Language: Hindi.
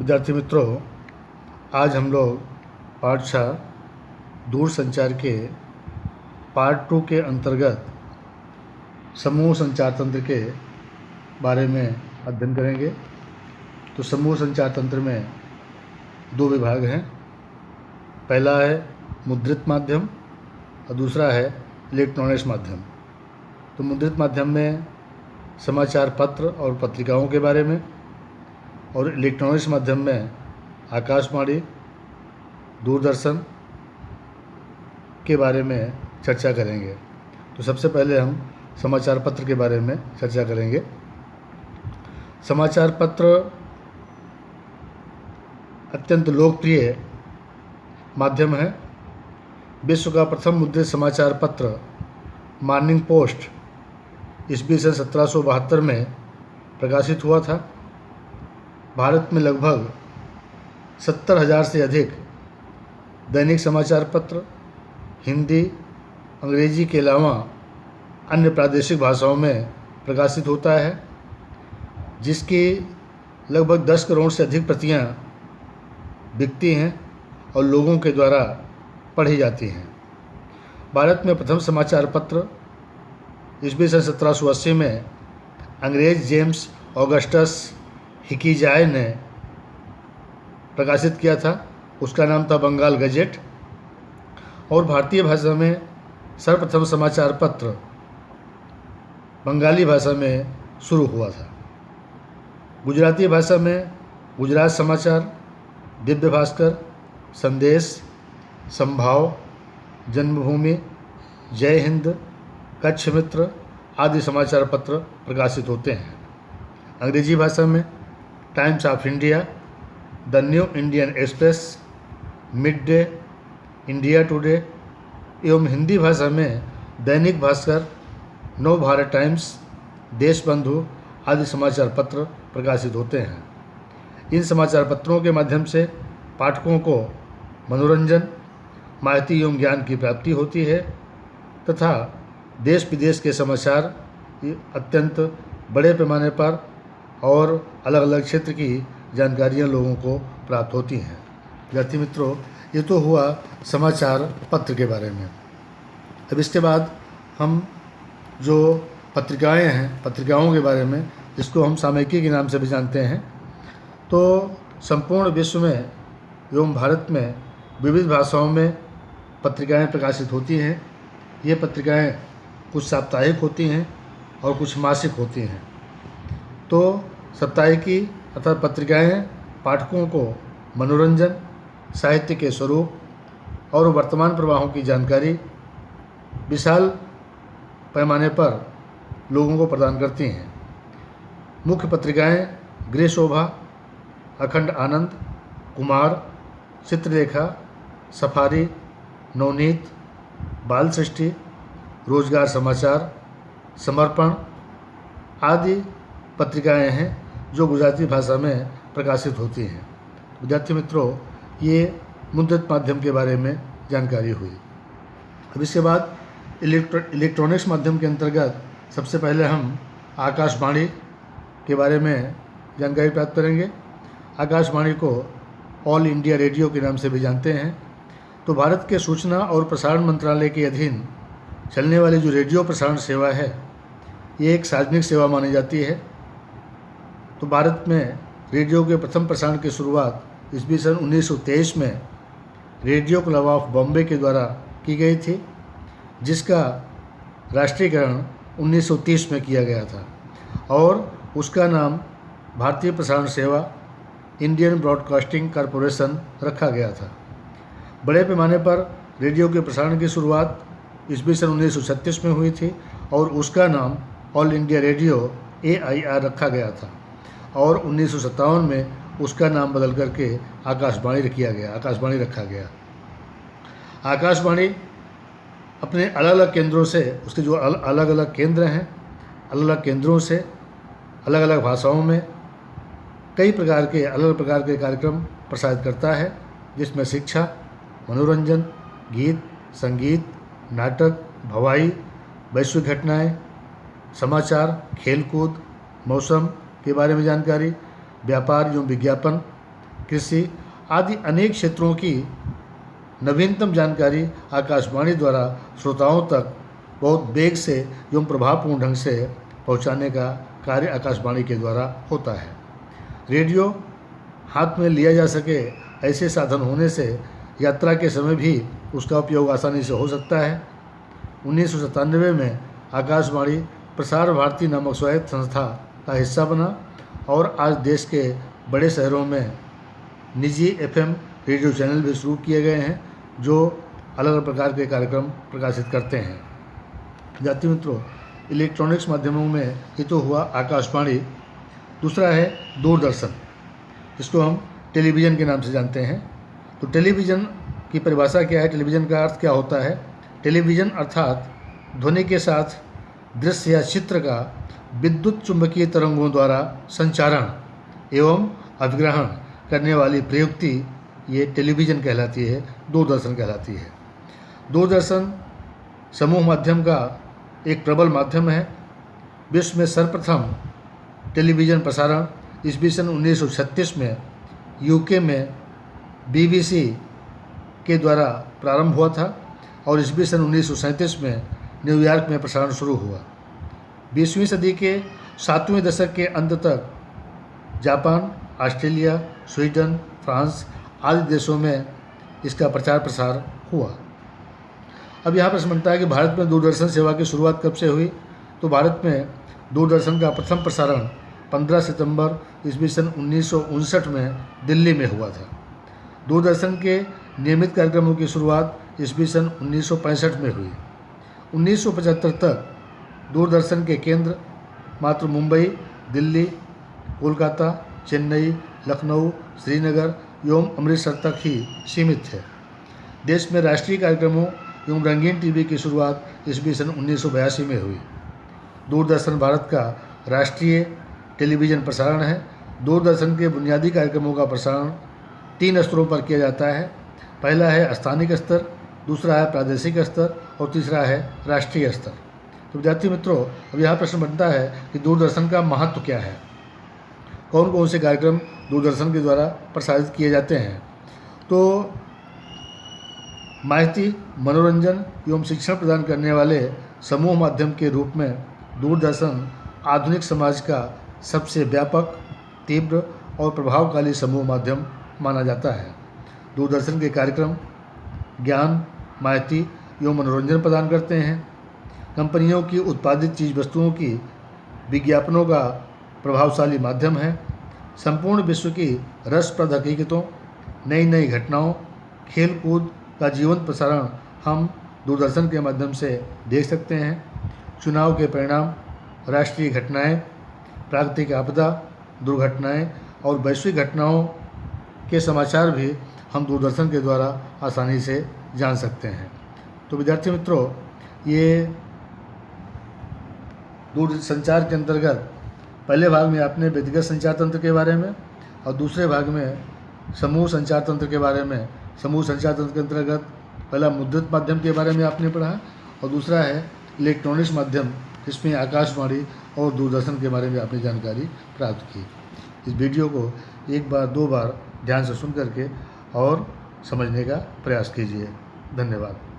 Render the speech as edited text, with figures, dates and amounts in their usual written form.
विद्यार्थी मित्रों, आज हम लोग पाठशाला दूर संचार के पार्ट 2 के अंतर्गत समूह संचार तंत्र के बारे में अध्ययन करेंगे। तो समूह संचार तंत्र में दो विभाग हैं। पहला है मुद्रित माध्यम और दूसरा है इलेक्ट्रॉनिक्स माध्यम। तो मुद्रित माध्यम में समाचार पत्र और पत्रिकाओं के बारे में, और इलेक्ट्रॉनिक्स माध्यम में आकाशवाणी, दूरदर्शन के बारे में चर्चा करेंगे। तो सबसे पहले हम समाचार पत्र के बारे में चर्चा करेंगे। समाचार पत्र अत्यंत लोकप्रिय माध्यम है। विश्व का प्रथम मुद्रित समाचार पत्र मॉर्निंग पोस्ट ईस्वी सन 1772 में प्रकाशित हुआ था। भारत में लगभग 70,000 से अधिक दैनिक समाचार पत्र हिंदी, अंग्रेजी के अलावा अन्य प्रादेशिक भाषाओं में प्रकाशित होता है, जिसकी लगभग 10 करोड़ से अधिक प्रतियां बिकती हैं और लोगों के द्वारा पढ़ी जाती हैं। भारत में प्रथम समाचार पत्र ईस्वी सन 1780 में अंग्रेज जेम्स ऑगस्टस हिकीजाय ने प्रकाशित किया था। उसका नाम था बंगाल गजेट। और भारतीय भाषा में सर्वप्रथम समाचार पत्र बंगाली भाषा में शुरू हुआ था। गुजराती भाषा में गुजरात समाचार, दिव्य भास्कर, संदेश, संभाव, जन्मभूमि, जय हिंद, कच्छ मित्र आदि समाचार पत्र प्रकाशित होते हैं। अंग्रेजी भाषा में times of India, the new Indian express, mid day, India today एवं हिंदी भाषा में दैनिक भास्कर, नव भारत टाइम्स, देशबंधु आदि समाचार पत्र प्रकाशित होते हैं। इन समाचार पत्रों के माध्यम से पाठकों को मनोरंजन, माहिती एवं ज्ञान की प्राप्ति होती है तथा देश विदेश के समाचार अत्यंत बड़े पैमाने पर और अलग अलग क्षेत्र की जानकारियाँ लोगों को प्राप्त होती हैं। विद्यार्थी मित्रों, ये तो हुआ समाचार पत्र के बारे में। अब इसके बाद हम जो पत्रिकाएं हैं, पत्रिकाओं के बारे में, जिसको हम सामयिकी के नाम से भी जानते हैं, तो संपूर्ण विश्व में एवं भारत में विविध भाषाओं में पत्रिकाएं प्रकाशित होती हैं। ये पत्रिकाएं कुछ साप्ताहिक होती हैं और कुछ मासिक होती हैं। तो साप्ताहिकी अर्थात पत्रिकाएं पाठकों को मनोरंजन, साहित्य के स्वरूप और वर्तमान प्रवाहों की जानकारी विशाल पैमाने पर लोगों को प्रदान करती हैं। मुख्य पत्रिकाएं गृह शोभा, अखंड आनंद, कुमार, चित्रलेखा, सफारी, नवनीत, बाल सृष्टि, रोजगार समाचार, समर्पण आदि पत्रिकाएं हैं जो गुजराती भाषा में प्रकाशित होती हैं। विद्यार्थी मित्रों, ये मुद्रित माध्यम के बारे में जानकारी हुई। अब इसके बाद इलेक्ट्रॉनिक्स माध्यम के अंतर्गत सबसे पहले हम आकाशवाणी के बारे में जानकारी प्राप्त करेंगे। आकाशवाणी को ऑल इंडिया रेडियो के नाम से भी जानते हैं। तो भारत के सूचना और प्रसारण मंत्रालय के अधीन चलने वाली जो रेडियो प्रसारण सेवा है, ये एक सार्वजनिक सेवा मानी जाती है। तो भारत में रेडियो के प्रथम प्रसारण की शुरुआत ईस्वी सन 1923 में रेडियो क्लब ऑफ बॉम्बे के द्वारा की गई थी, जिसका राष्ट्रीयकरण 1930 में किया गया था और उसका नाम भारतीय प्रसारण सेवा इंडियन ब्रॉडकास्टिंग कॉरपोरेशन रखा गया था। बड़े पैमाने पर रेडियो के प्रसारण की शुरुआत ईस्वी सन 1936 में हुई थी और उसका नाम ऑल इंडिया रेडियो AIR रखा गया था और 1957 में उसका नाम बदल करके आकाशवाणी रखा गया। आकाशवाणी अपने अलग अलग केंद्रों से, उसके जो अलग अलग केंद्र हैं, अलग अलग केंद्रों से अलग अलग भाषाओं में कई प्रकार के अलग प्रकार के कार्यक्रम प्रसारित करता है, जिसमें शिक्षा, मनोरंजन, गीत, संगीत, नाटक, भवाई, वैश्विक घटनाएं, समाचार, खेलकूद, मौसम के बारे में जानकारी, व्यापार एवं विज्ञापन, कृषि आदि अनेक क्षेत्रों की नवीनतम जानकारी आकाशवाणी द्वारा श्रोताओं तक बहुत वेग से एवं प्रभावपूर्ण ढंग से पहुंचाने का कार्य आकाशवाणी के द्वारा होता है। रेडियो हाथ में लिया जा सके ऐसे साधन होने से यात्रा के समय भी उसका उपयोग आसानी से हो सकता है। 1997 में आकाशवाणी प्रसार भारती नामक स्वायत्त संस्था का हिस्सा बना और आज देश के बड़े शहरों में निजी एफएम रेडियो चैनल भी शुरू किए गए हैं जो अलग अलग प्रकार के कार्यक्रम प्रकाशित करते हैं। विद्यार्थी मित्रों, इलेक्ट्रॉनिक्स माध्यमों में ये तो हुआ आकाशवाणी। दूसरा है दूरदर्शन, जिसको हम टेलीविज़न के नाम से जानते हैं। तो टेलीविज़न की परिभाषा क्या है, टेलीविज़न का अर्थ क्या होता है? टेलीविज़न अर्थात ध्वनि के साथ दृश्य या चित्र का विद्युत चुंबकीय तरंगों द्वारा संचारण एवं अभिग्रहण करने वाली प्रयुक्ति ये टेलीविज़न कहलाती है, दूरदर्शन कहलाती है। दूरदर्शन समूह माध्यम का एक प्रबल माध्यम है। विश्व में सर्वप्रथम टेलीविज़न प्रसारण ईस्वी सन 1936 में यूके में BBC के द्वारा प्रारंभ हुआ था और ईस्वी सन 1937 में न्यूयॉर्क में प्रसारण शुरू हुआ। 20वीं सदी के 7वें दशक के अंत तक जापान, ऑस्ट्रेलिया, स्वीडन, फ्रांस आदि देशों में इसका प्रचार प्रसार हुआ। अब यहाँ प्रश्न बनता है कि भारत में दूरदर्शन सेवा की शुरुआत कब से हुई? तो भारत में दूरदर्शन का प्रथम प्रसारण 15 सितंबर ईस्वी सन 1959 में दिल्ली में हुआ था। दूरदर्शन के नियमित कार्यक्रमों की शुरुआत ईस्वी सन 1965 में हुई। 1975 तक दूरदर्शन के केंद्र मात्र मुंबई, दिल्ली, कोलकाता, चेन्नई, लखनऊ, श्रीनगर एवं अमृतसर तक ही सीमित थे। देश में राष्ट्रीय कार्यक्रमों एवं रंगीन टीवी की शुरुआत ईस्वी सन 1982 में हुई। दूरदर्शन भारत का राष्ट्रीय टेलीविज़न प्रसारण है। दूरदर्शन के बुनियादी कार्यक्रमों का प्रसारण 3 स्तरों पर किया जाता है। पहला है स्थानिक स्तर, दूसरा है प्रादेशिक स्तर और तीसरा है राष्ट्रीय स्तर। तो विद्यार्थी मित्रों, अब यहाँ प्रश्न बनता है कि दूरदर्शन का महत्व क्या है, कौन कौन से कार्यक्रम दूरदर्शन के द्वारा प्रसारित किए जाते हैं। तो माहिती, मनोरंजन एवं शिक्षण प्रदान करने वाले समूह माध्यम के रूप में दूरदर्शन आधुनिक समाज का सबसे व्यापक, तीव्र और प्रभावशाली समूह माध्यम माना जाता है। दूरदर्शन के कार्यक्रम ज्ञान, माहिती एवं मनोरंजन प्रदान करते हैं। कंपनियों की उत्पादित चीज़ वस्तुओं की विज्ञापनों का प्रभावशाली माध्यम है। संपूर्ण विश्व की रसप्रद हकीकतों, नई नई घटनाओं, खेल कूद का जीवंत प्रसारण हम दूरदर्शन के माध्यम से देख सकते हैं। चुनाव के परिणाम, राष्ट्रीय घटनाएं, प्राकृतिक आपदा, दुर्घटनाएं और वैश्विक घटनाओं के समाचार भी हम दूरदर्शन के द्वारा आसानी से जान सकते हैं। तो विद्यार्थी मित्रों, ये दूरसंचार के अंतर्गत पहले भाग में आपने व्यक्तिगत संचार तंत्र के बारे में और दूसरे भाग में समूह संचार तंत्र के बारे में, समूह संचार तंत्र के अंतर्गत पहला मुद्रित माध्यम के बारे में आपने पढ़ा और दूसरा है इलेक्ट्रॉनिक्स माध्यम, जिसमें आकाशवाणी और दूरदर्शन के बारे में आपने जानकारी प्राप्त की। इस वीडियो को 1 बार 2 बार ध्यान से सुन करके और समझने का प्रयास कीजिए। धन्यवाद।